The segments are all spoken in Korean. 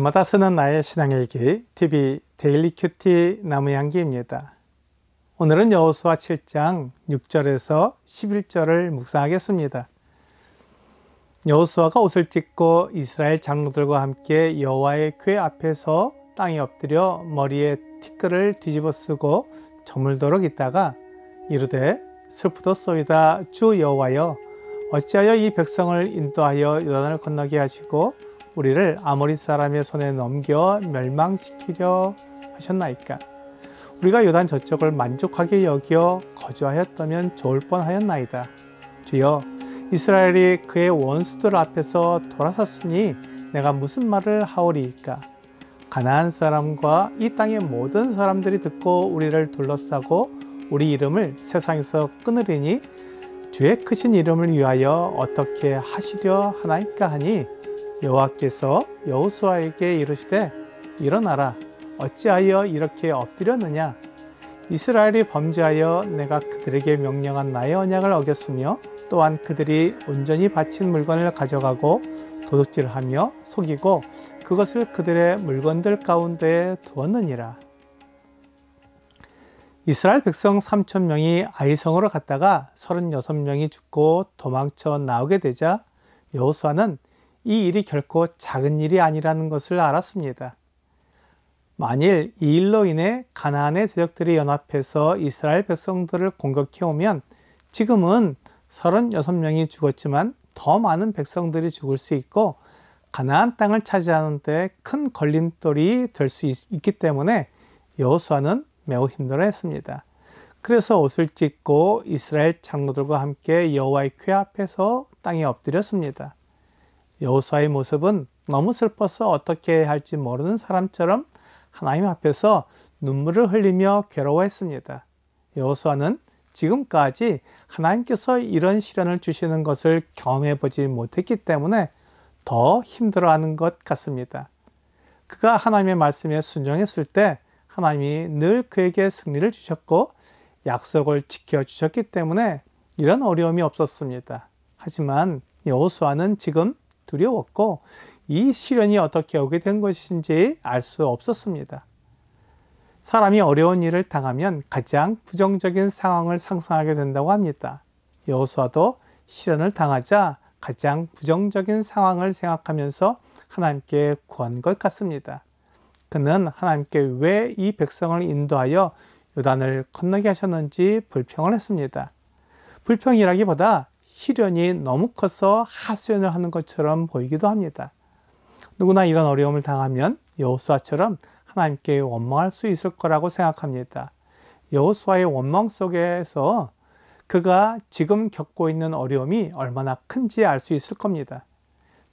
날마다 쓰는 나의 신앙일기 TV 데일리 큐티 나무향기입니다. 오늘은 여호수아 7장 6절에서 11절을 묵상하겠습니다. 여호수아가 옷을 찢고 이스라엘 장로들과 함께 여호와의 궤 앞에서 땅에 엎드려 머리에 티끌을 뒤집어 쓰고 저물도록 있다가 이르되 슬프도소이다. 주 여호와여, 어찌하여 이 백성을 인도하여 요단을 건너게 하시고 우리를 아모리 사람의 손에 넘겨 멸망시키려 하셨나이까? 우리가 요단 저쪽을 만족하게 여겨 거주하였다면 좋을 뻔하였나이다. 주여, 이스라엘이 그의 원수들 앞에서 돌아섰으니 내가 무슨 말을 하오리이까? 가나안 사람과 이 땅의 모든 사람들이 듣고 우리를 둘러싸고 우리 이름을 세상에서 끊으리니 주의 크신 이름을 위하여 어떻게 하시려 하나이까 하니, 여호와께서 여호수아에게 이르시되 일어나라. 어찌하여 이렇게 엎드렸느냐? 이스라엘이 범죄하여 내가 그들에게 명령한 나의 언약을 어겼으며 또한 그들이 온전히 바친 물건을 가져가고 도둑질하며 속이고 그것을 그들의 물건들 가운데에 두었느니라. 이스라엘 백성 3,000명이 아이성으로 갔다가 36명이 죽고 도망쳐 나오게 되자 여호수아는 이 일이 결코 작은 일이 아니라는 것을 알았습니다. 만일 이 일로 인해 가나안의 대적들이 연합해서 이스라엘 백성들을 공격해 오면 지금은 36명이 죽었지만 더 많은 백성들이 죽을 수 있고 가나안 땅을 차지하는 데 큰 걸림돌이 될 수 있기 때문에 여호수아는 매우 힘들어했습니다. 그래서 옷을 찢고 이스라엘 장로들과 함께 여호와의 궤 앞에서 땅에 엎드렸습니다. 여호수아의 모습은 너무 슬퍼서 어떻게 해야 할지 모르는 사람처럼 하나님 앞에서 눈물을 흘리며 괴로워했습니다. 여호수아는 지금까지 하나님께서 이런 시련을 주시는 것을 경험해보지 못했기 때문에 더 힘들어하는 것 같습니다. 그가 하나님의 말씀에 순종했을 때 하나님이 늘 그에게 승리를 주셨고 약속을 지켜주셨기 때문에 이런 어려움이 없었습니다. 하지만 여호수아는 지금 두려웠고 이 시련이 어떻게 오게 된 것인지 알 수 없었습니다. 사람이 어려운 일을 당하면 가장 부정적인 상황을 상상하게 된다고 합니다. 여호수아도 시련을 당하자 가장 부정적인 상황을 생각하면서 하나님께 구한 것 같습니다. 그는 하나님께 왜 이 백성을 인도하여 요단을 건너게 하셨는지 불평을 했습니다. 불평이라기보다 시련이 너무 커서 하소연을 하는 것처럼 보이기도 합니다. 누구나 이런 어려움을 당하면 여호수아처럼 하나님께 원망할 수 있을 거라고 생각합니다. 여호수아의 원망 속에서 그가 지금 겪고 있는 어려움이 얼마나 큰지 알 수 있을 겁니다.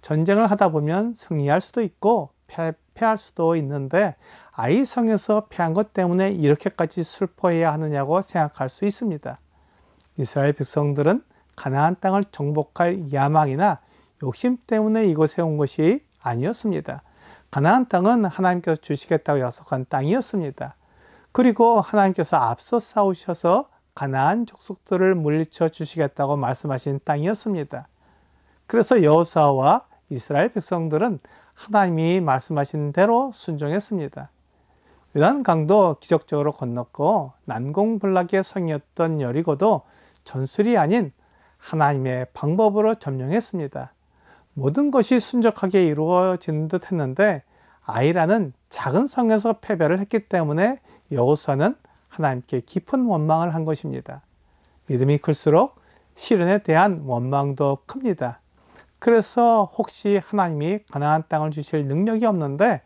전쟁을 하다 보면 승리할 수도 있고 패할 수도 있는데 아이성에서 패한 것 때문에 이렇게까지 슬퍼해야 하느냐고 생각할 수 있습니다. 이스라엘 백성들은 가나안 땅을 정복할 야망이나 욕심 때문에 이곳에 온 것이 아니었습니다. 가나안 땅은 하나님께서 주시겠다고 약속한 땅이었습니다. 그리고 하나님께서 앞서 싸우셔서 가나안 족속들을 물리쳐 주시겠다고 말씀하신 땅이었습니다. 그래서 여호수아와 이스라엘 백성들은 하나님이 말씀하신 대로 순종했습니다. 요단강도 기적적으로 건넜고 난공불락의 성이었던 여리고도 전술이 아닌 하나님의 방법으로 점령했습니다. 모든 것이 순적하게 이루어진 듯 했는데 아이라는 작은 성에서 패배를 했기 때문에 여호수아는 하나님께 깊은 원망을 한 것입니다. 믿음이 클수록 시련에 대한 원망도 큽니다. 그래서 혹시 하나님이 가나안 땅을 주실 능력이 없는데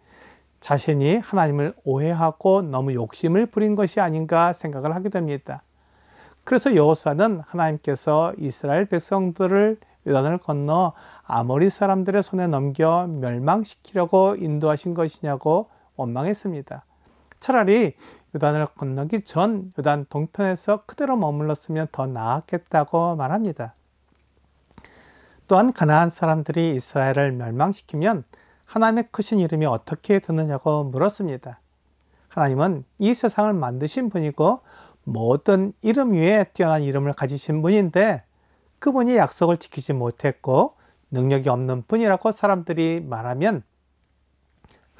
자신이 하나님을 오해하고 너무 욕심을 부린 것이 아닌가 생각을 하게 됩니다. 그래서 여호수아는 하나님께서 이스라엘 백성들을 요단을 건너 아모리 사람들의 손에 넘겨 멸망시키려고 인도하신 것이냐고 원망했습니다. 차라리 요단을 건너기 전 요단 동편에서 그대로 머물렀으면 더 나았겠다고 말합니다. 또한 가나안 사람들이 이스라엘을 멸망시키면 하나님의 크신 이름이 어떻게 되느냐고 물었습니다. 하나님은 이 세상을 만드신 분이고 모든 이름 위에 뛰어난 이름을 가지신 분인데 그분이 약속을 지키지 못했고 능력이 없는 분이라고 사람들이 말하면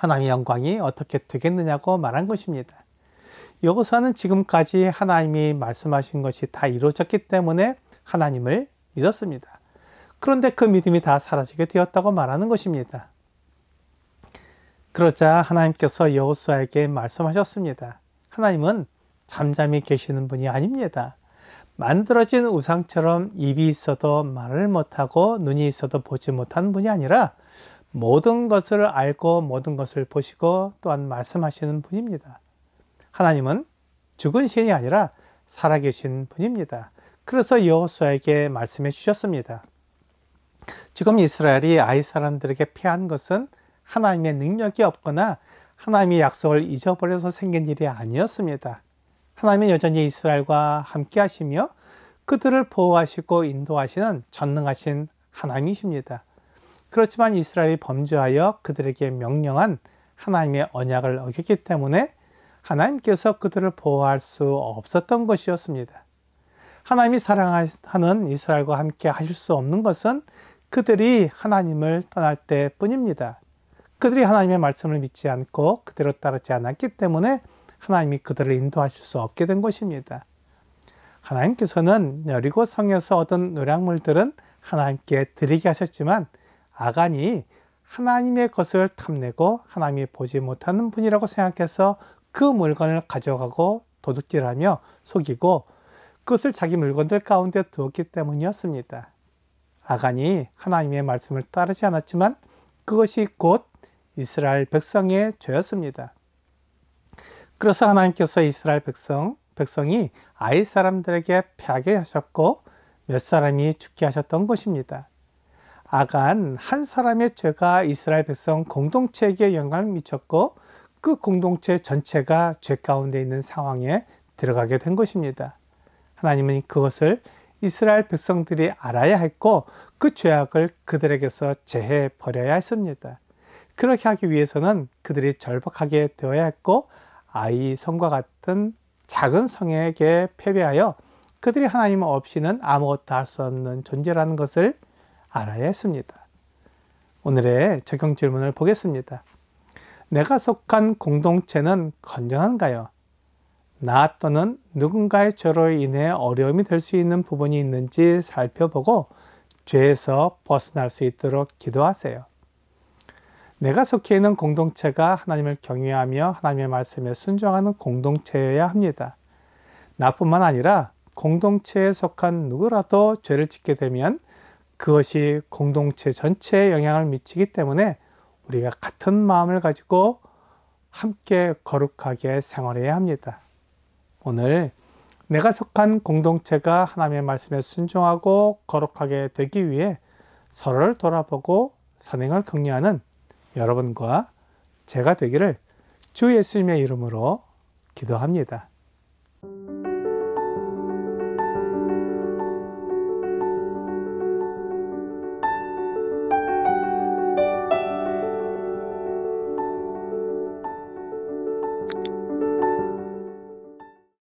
하나님의 영광이 어떻게 되겠느냐고 말한 것입니다. 여호수아는 지금까지 하나님이 말씀하신 것이 다 이루어졌기 때문에 하나님을 믿었습니다. 그런데 그 믿음이 다 사라지게 되었다고 말하는 것입니다. 그러자 하나님께서 여호수아에게 말씀하셨습니다. 하나님은 잠잠히 계시는 분이 아닙니다. 만들어진 우상처럼 입이 있어도 말을 못하고 눈이 있어도 보지 못하는 분이 아니라 모든 것을 알고 모든 것을 보시고 또한 말씀하시는 분입니다. 하나님은 죽은 신이 아니라 살아계신 분입니다. 그래서 여호수아에게 말씀해 주셨습니다. 지금 이스라엘이 아이 사람들에게 패한 것은 하나님의 능력이 없거나 하나님의 약속을 잊어버려서 생긴 일이 아니었습니다. 하나님은 여전히 이스라엘과 함께 하시며 그들을 보호하시고 인도하시는 전능하신 하나님이십니다. 그렇지만 이스라엘이 범죄하여 그들에게 명령한 하나님의 언약을 어겼기 때문에 하나님께서 그들을 보호할 수 없었던 것이었습니다. 하나님이 사랑하는 이스라엘과 함께 하실 수 없는 것은 그들이 하나님을 떠날 때 뿐입니다. 그들이 하나님의 말씀을 믿지 않고 그대로 따르지 않았기 때문에 하나님이 그들을 인도하실 수 없게 된 것입니다. 하나님께서는 여리고 성에서 얻은 노략물들은 하나님께 드리게 하셨지만 아간이 하나님의 것을 탐내고 하나님이 보지 못하는 분이라고 생각해서 그 물건을 가져가고 도둑질하며 속이고 그것을 자기 물건들 가운데 두었기 때문이었습니다. 아간이 하나님의 말씀을 따르지 않았지만 그것이 곧 이스라엘 백성의 죄였습니다. 그래서 하나님께서 이스라엘 백성이 아이 사람들에게 패하게 하셨고 몇 사람이 죽게 하셨던 것입니다. 아간 한 사람의 죄가 이스라엘 백성 공동체에게 영향을 미쳤고 그 공동체 전체가 죄 가운데 있는 상황에 들어가게 된 것입니다. 하나님은 그것을 이스라엘 백성들이 알아야 했고 그 죄악을 그들에게서 제해 버려야 했습니다. 그렇게 하기 위해서는 그들이 절박하게 되어야 했고 아이 성과 같은 작은 성에게 패배하여 그들이 하나님 없이는 아무것도 할 수 없는 존재라는 것을 알아야 했습니다. 오늘의 적용 질문을 보겠습니다. 내가 속한 공동체는 건전한가요? 나 또는 누군가의 죄로 인해 어려움이 될 수 있는 부분이 있는지 살펴보고 죄에서 벗어날 수 있도록 기도하세요. 내가 속해 있는 공동체가 하나님을 경외하며 하나님의 말씀에 순종하는 공동체여야 합니다. 나뿐만 아니라 공동체에 속한 누구라도 죄를 짓게 되면 그것이 공동체 전체에 영향을 미치기 때문에 우리가 같은 마음을 가지고 함께 거룩하게 생활해야 합니다. 오늘 내가 속한 공동체가 하나님의 말씀에 순종하고 거룩하게 되기 위해 서로를 돌아보고 선행을 격려하는 여러분과 제가 되기를 주 예수님의 이름으로 기도합니다.